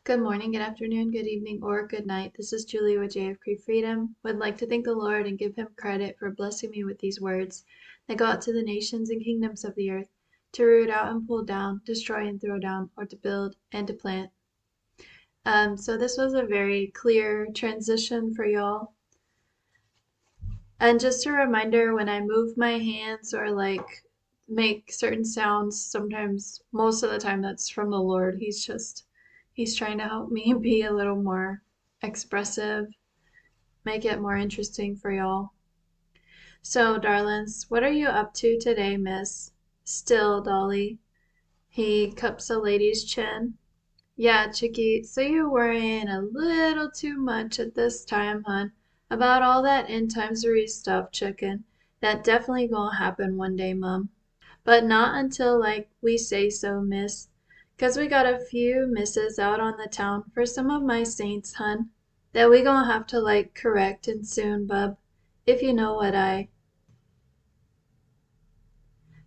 Good morning, good afternoon, good evening, or good night. This is Julie with JFK Freedom. Would like to thank the Lord and give him credit for blessing me with these words that go out to the nations and kingdoms of the earth, to root out and pull down, destroy and throw down, or to build and to plant. So this was a very clear transition for y'all. And just a reminder, when I move my hands or make certain sounds, sometimes, most of the time, that's from the Lord. He's trying to help me be a little more expressive, make it more interesting for y'all. So, darlings, what are you up to today, miss? Still, Dolly. He cups a lady's chin. Yeah, Chicky, so you're worrying a little too much at this time, hun, about all that end timesery stuff, chicken. That definitely gonna happen one day, Mum. But not until we say so, miss. 'Cause we got a few misses out on the town for some of my saints, hun, that we gonna have to correct and soon, bub, if you know what I.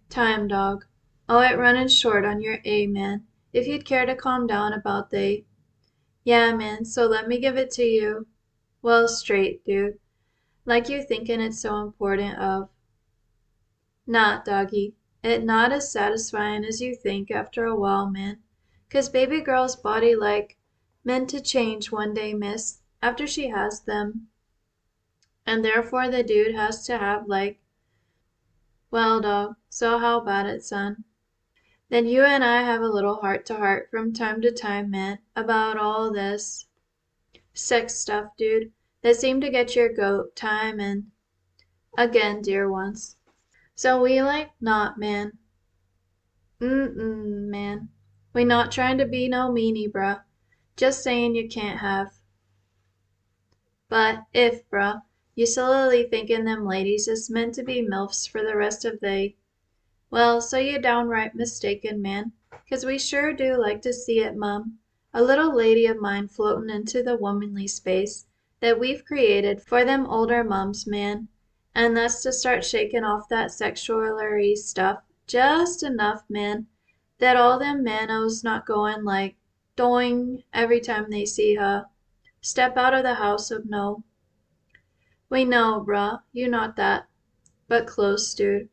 Time, dog. Oh, it running short on your A, man. If you'd care to calm down about they. Yeah, man, so let me give it to you. Well, straight, dude. Like you thinking it's so important of. Not, doggy. It not as satisfying as you think after a while, man. 'Cause baby girl's body meant to change one day, miss, after she has them. And therefore the dude has to have well, dog, so how about it, son? Then you and I have a little heart to heart from time to time, man, about all this sex stuff, dude, that seemed to get your goat time and again, dear ones. So we not, man. Man. We not trying to be no meanie, bruh. Just saying you can't have. But if, bruh, you silly thinking them ladies is meant to be MILFs for the rest of they, well, so you downright mistaken, man. 'Cause we sure do like to see it, Mum. A little lady of mine floatin' into the womanly space that we've created for them older mums, man. And that's to start shaking off that sexualery stuff just enough, man, that all them manos not going doing every time they see her step out of the house of no. We know, bruh, you not that, but close, dude.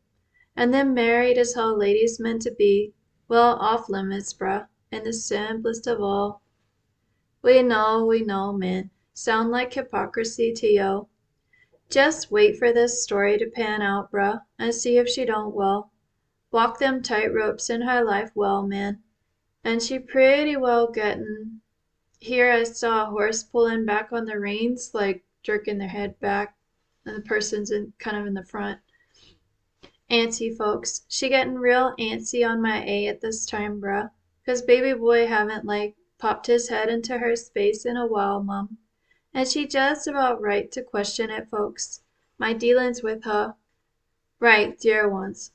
And them married as how ladies meant to be, well, off limits, bruh, and the simplest of all. We know, man. Sound like hypocrisy to yo. Just wait for this story to pan out, bruh, and see if she don't, well, walk them tight ropes in her life well, man. And she pretty well gettin'. Here I saw a horse pulling back on the reins, jerking their head back, and the person's kind of in the front. Antsy, folks. She gettin' real antsy on my A at this time, bruh. 'Cause baby boy haven't popped his head into her space in a while, Mum. And she just about right to question it, folks. My dealin's with her. Right, dear ones.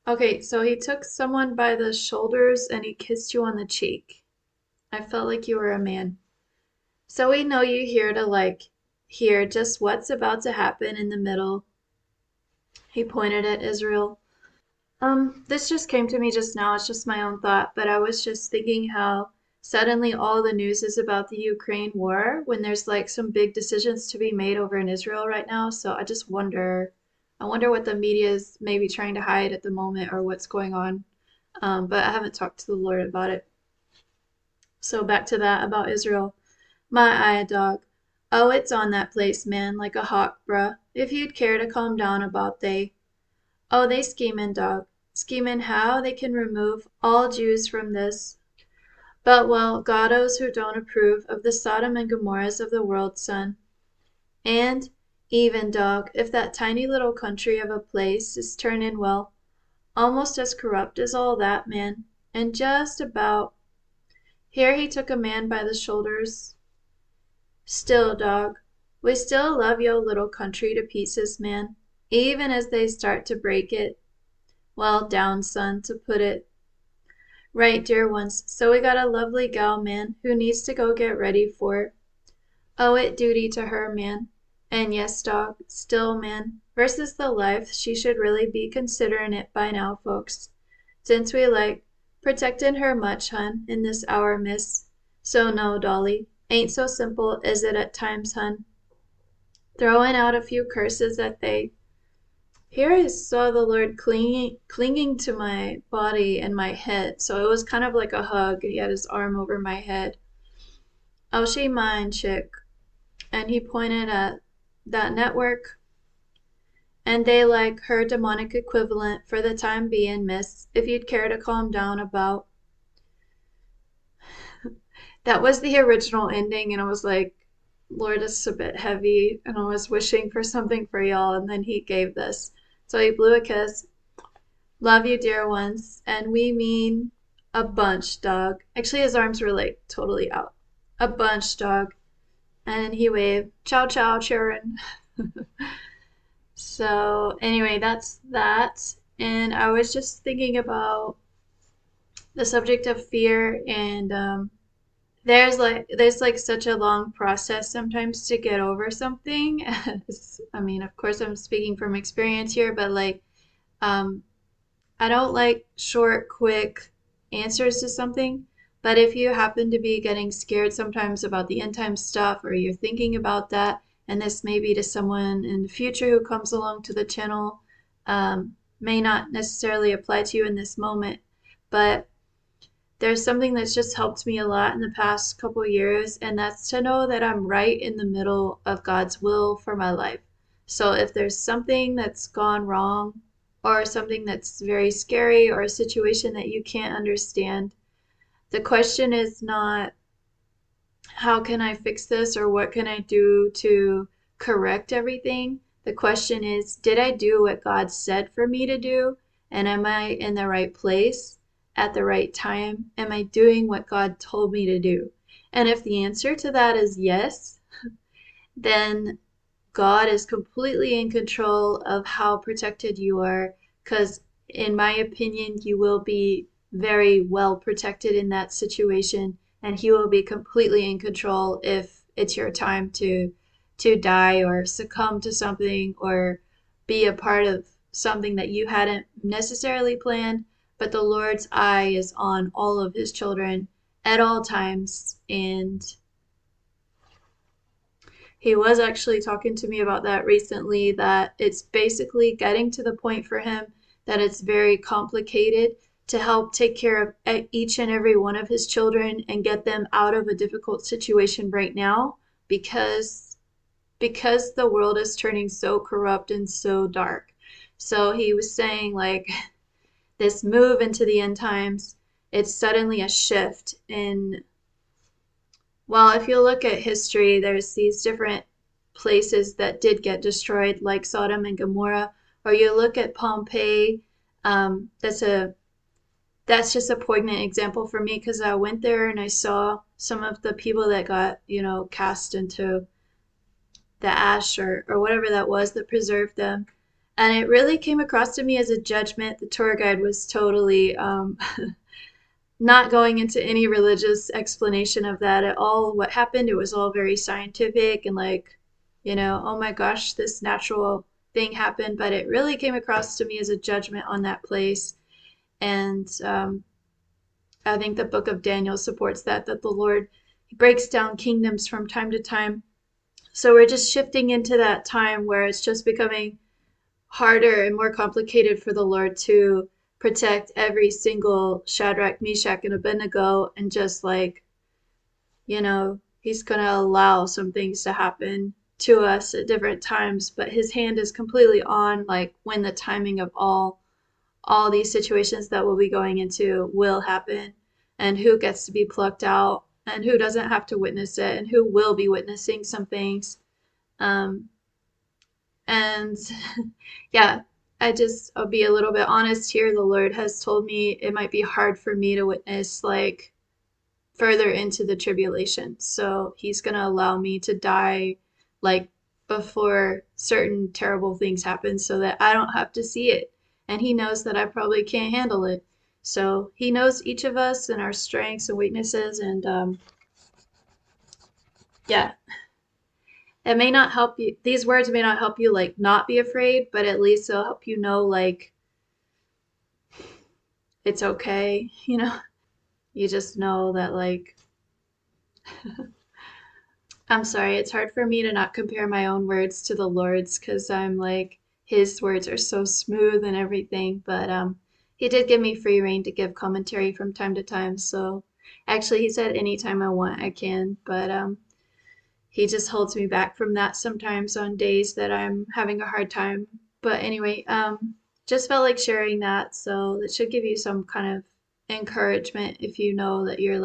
Okay, so he took someone by the shoulders and he kissed you on the cheek. I felt like you were a man. So we know you here to hear just what's about to happen in the middle. He pointed at Israel. This just came to me just now. It's just my own thought, but I was just thinking how suddenly all the news is about the Ukraine war when there's some big decisions to be made over in Israel right now. So I wonder what the media is maybe trying to hide at the moment or what's going on. But I haven't talked to the Lord about it. So back to that about Israel. My eye, dog. Oh, it's on that place, man, like a hawk, bruh. If you'd care to calm down about they. Oh, they schemin', dog. Schemin' how they can remove all Jews from this. But, well, Gottos who don't approve of the Sodom and Gomorrahs of the world, son. And, even, dog, if that tiny little country of a place is turnin', well, almost as corrupt as all that, man. And just about. Here he took a man by the shoulders. Still, dog, we still love yo little country to pieces, man, even as they start to break it. Well, down, son, to put it. Right, dear ones, so we got a lovely gal, man, who needs to go get ready for. Owe it duty to her, man. And yes, dog, still, man, versus the life she should really be considerin' it by now, folks. Since we protectin' her much, hun, in this hour, miss. So no, Dolly, ain't so simple, is it at times, hun? Throwing out a few curses that they. Here I saw the Lord clinging to my body and my head, so it was kind of like a hug. He had his arm over my head. Oh, she mine, chick. And he pointed at that network, and they like her demonic equivalent for the time being, miss, if you'd care to calm down about. That was the original ending, and I was like, Lord, it's a bit heavy, and I was wishing for something for y'all, and then he gave this. So he blew a kiss. Love you, dear ones. And we mean a bunch, dog. Actually, his arms were like totally out. A bunch, dog. And he waved, ciao, ciao, children. So, anyway, that's that. And I was just thinking about the subject of fear, and there's like such a long process sometimes to get over something. I mean, of course, I'm speaking from experience here, but like, um, I don't like short, quick answers to something. But if you happen to be getting scared sometimes about the end time stuff, or you're thinking about that, and this may be to someone in the future who comes along to the channel, may not necessarily apply to you in this moment, but there's something that's just helped me a lot in the past couple years, and that's to know that I'm right in the middle of God's will for my life. So if there's something that's gone wrong, or something that's very scary, or a situation that you can't understand, the question is not, how can I fix this, or what can I do to correct everything? The question is, did I do what God said for me to do? And am I in the right place at the right time? Am I doing what God told me to do? And if the answer to that is yes, then God is completely in control of how protected you are, because, in my opinion, you will be very well protected in that situation, and He will be completely in control if it's your time to die or succumb to something or be a part of something that you hadn't necessarily planned. But the Lord's eye is on all of His children at all times, and he was actually talking to me about that recently, that it's basically getting to the point for him that it's very complicated to help take care of each and every one of his children and get them out of a difficult situation right now, because the world is turning so corrupt and so dark. So he was saying, like, this move into the end times, it's suddenly a shift in. Well, if you look at history, there's these different places that did get destroyed, like Sodom and Gomorrah. Or you look at Pompeii. That's just a poignant example for me, because I went there and I saw some of the people that got, cast into the ash, or whatever that was that preserved them. And it really came across to me as a judgment. The tour guide was totally not going into any religious explanation of that at all. What happened, it was all very scientific and like, oh my gosh, this natural thing happened. But it really came across to me as a judgment on that place. And I think the book of Daniel supports that the Lord breaks down kingdoms from time to time. So we're just shifting into that time where it's just becoming harder and more complicated for the Lord to protect every single Shadrach, Meshach, and Abednego, and just like, He's going to allow some things to happen to us at different times, but His hand is completely on, like, when the timing of all these situations that we'll be going into will happen, and who gets to be plucked out, and who doesn't have to witness it, and who will be witnessing some things. Um, and yeah, I'll be a little bit honest here. The Lord has told me it might be hard for me to witness, like, further into the tribulation. So He's going to allow me to die, like, before certain terrible things happen, so that I don't have to see it. And He knows that I probably can't handle it. So He knows each of us and our strengths and weaknesses. And yeah, it may not help you. These words may not help you, like, not be afraid, but at least they'll help you know, like, it's okay. You just know that, like, I'm sorry, it's hard for me to not compare my own words to the Lord's because I'm like, his words are so smooth and everything. But he did give me free reign to give commentary from time to time. So actually, he said anytime I want, I can. But he just holds me back from that sometimes on days that I'm having a hard time. But anyway, just felt like sharing that. So it should give you some kind of encouragement if you know that you're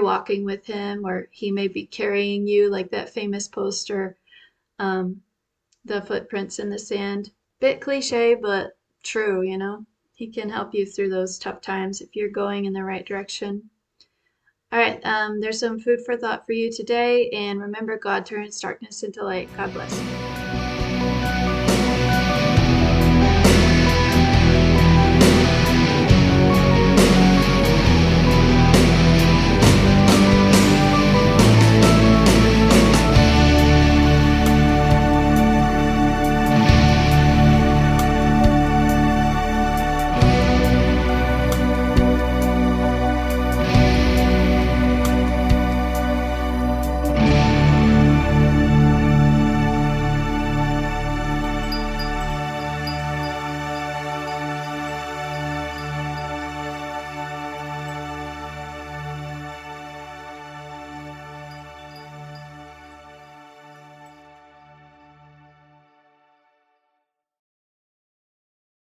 walking with him or he may be carrying you, like that famous poster, um, the footprints in the sand. Bit cliche, but true, you know. He can help you through those tough times if you're going in the right direction. All right, there's some food for thought for you today, and remember, God turns darkness into light. God bless.